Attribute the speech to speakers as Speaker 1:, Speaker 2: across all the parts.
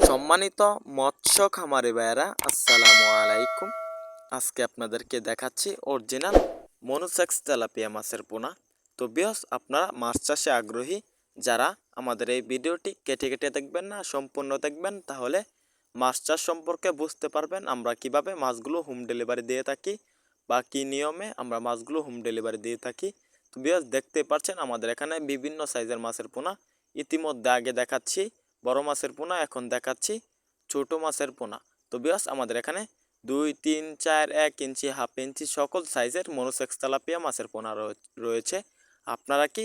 Speaker 1: সম্মানিত মৎস্য খামারি ভাইয়েরা, আসসালামু আলাইকুম। আজকে আপনাদেরকে দেখাচ্ছি অরিজিনাল মনোসেক্স তেলাপিয়া মাছের পোনা। তো বিয়স, আপনারা মাছ চাষে আগ্রহী যারা আমাদের এই ভিডিওটি কেটে কেটে দেখবেন না, সম্পূর্ণ দেখবেন, তাহলে মাছ চাষ সম্পর্কে বুঝতে পারবেন আমরা কিভাবে মাছগুলো হোম ডেলিভারি দিয়ে থাকি বা কী নিয়মে আমরা মাছগুলো হোম ডেলিভারি দিয়ে থাকি। তো বিয়স, দেখতে পাচ্ছেন আমাদের এখানে বিভিন্ন সাইজের মাছের পোনা ইতিমধ্যে আগে দেখাচ্ছি বড় মাছের পোনা, এখন দেখাচ্ছি ছোট মাছের পোনা। তো বিয়স, আমাদের এখানে 2, 3, 4, 1 ইঞ্চি, হাফ ইঞ্চি সকল সাইজের মনোসেক্স তেলাপিয়া মাছের পোনা রয়েছে। আপনারা কি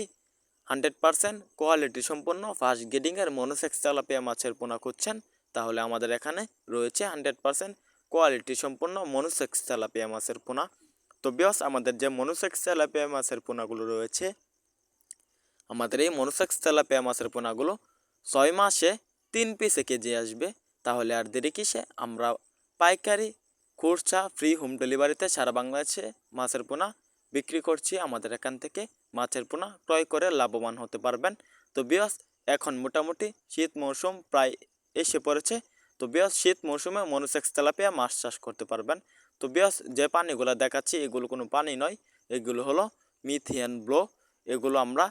Speaker 1: 100% কোয়ালিটি সম্পন্ন ফার্স্ট গ্রেডিংয়ের মনোসেক্স তেলাপিয়া মাছের পোনা খুঁজছেন? তাহলে আমাদের এখানে রয়েছে 100% কোয়ালিটি সম্পন্ন মনোসেক্স তেলাপিয়া মাছের পোনা। তো বিয়স, আমাদের যে মনোসেক্স তেলাপিয়া মাছের পোনাগুলো রয়েছে, আমাদের এই মনোসেক্স তেলাপিয়া মাছের পোনাগুলো 6 মাসে 3 পিসে কেজি আসবে। তাহলে আর দেরি কিসে, আমরা পাইকারি, খুচরা, ফ্রি হোম ডেলিভারিতে সারা বাংলাদেশে মাছের পোনা বিক্রি করছি। আমাদের এখান থেকে মাছের পোনা ক্রয় করে লাভবান হতে পারবেন। তো বিয়স, এখন মোটামুটি শীত মৌসুম প্রায় এসে পড়েছে। তো বিয়স, শীত মৌসুমে মনোসেক্স তেলাপিয়া মাছ চাষ করতে পারবেন। তো বিয়স, যে পানিগুলো দেখাচ্ছি এগুলো কোনো পানি নয়, এগুলো হলো মিথিয়ান ব্লো। এগুলো আমরা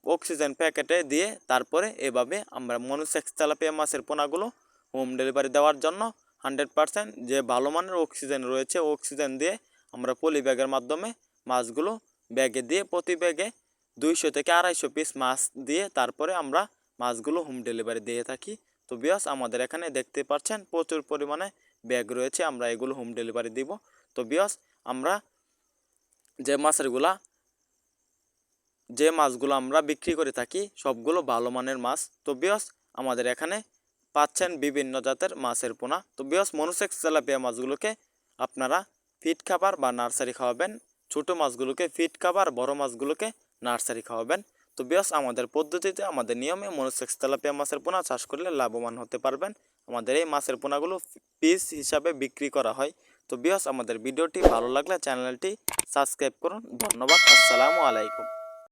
Speaker 1: অক্সিজেন প্যাকেটে দিয়ে তারপরে এভাবে আমরা মনোসেক্স তেলাপিয়া মাছের পোনাগুলো হোম ডেলিভারি দেওয়ার জন্য 100% যে ভালো মানের অক্সিজেন রয়েছে, অক্সিজেন দিয়ে আমরা পলি ব্যাগের মাধ্যমে মাছগুলো ব্যাগে দিয়ে প্রতি ব্যাগে 200 থেকে 250 পিস মাছ দিয়ে তারপরে আমরা মাছগুলো হোম ডেলিভারি দিয়ে থাকি। তো বিয়স, আমাদের এখানে দেখতে পাচ্ছেন প্রচুর পরিমাণে ব্যাগ রয়েছে, আমরা এগুলো হোম ডেলিভারি দিব। তো বিয়স, আমরা যে মাছগুলো আমরা বিক্রি করে থাকি সবগুলো ভালো মানের মাছ। তো বিয়স, আমাদের এখানে পাচ্ছেন বিভিন্ন জাতের মাছের পোনা। তো বিয়স, মনোসেক্স তেলাপিয়া মাছগুলোকে আপনারা ফিড খাবার বা নার্সারি খাওয়াবেন, ছোট মাছগুলোকে ফিড খাবার, বড় মাছগুলোকে নার্সারি খাওয়াবেন। তো বিয়স, আমাদের পদ্ধতিতে, আমাদের নিয়মে মনোসেক্স তেলাপিয়া মাছের পোনা চাষ করলে লাভবান হতে পারবেন। আমাদের এই মাছের পোনাগুলো পিস হিসাবে বিক্রি করা হয়। তো বিয়স, আমাদের ভিডিওটি ভালো লাগলে চ্যানেলটি সাবস্ক্রাইব করুন। ধন্যবাদ। আসসালামু আলাইকুম।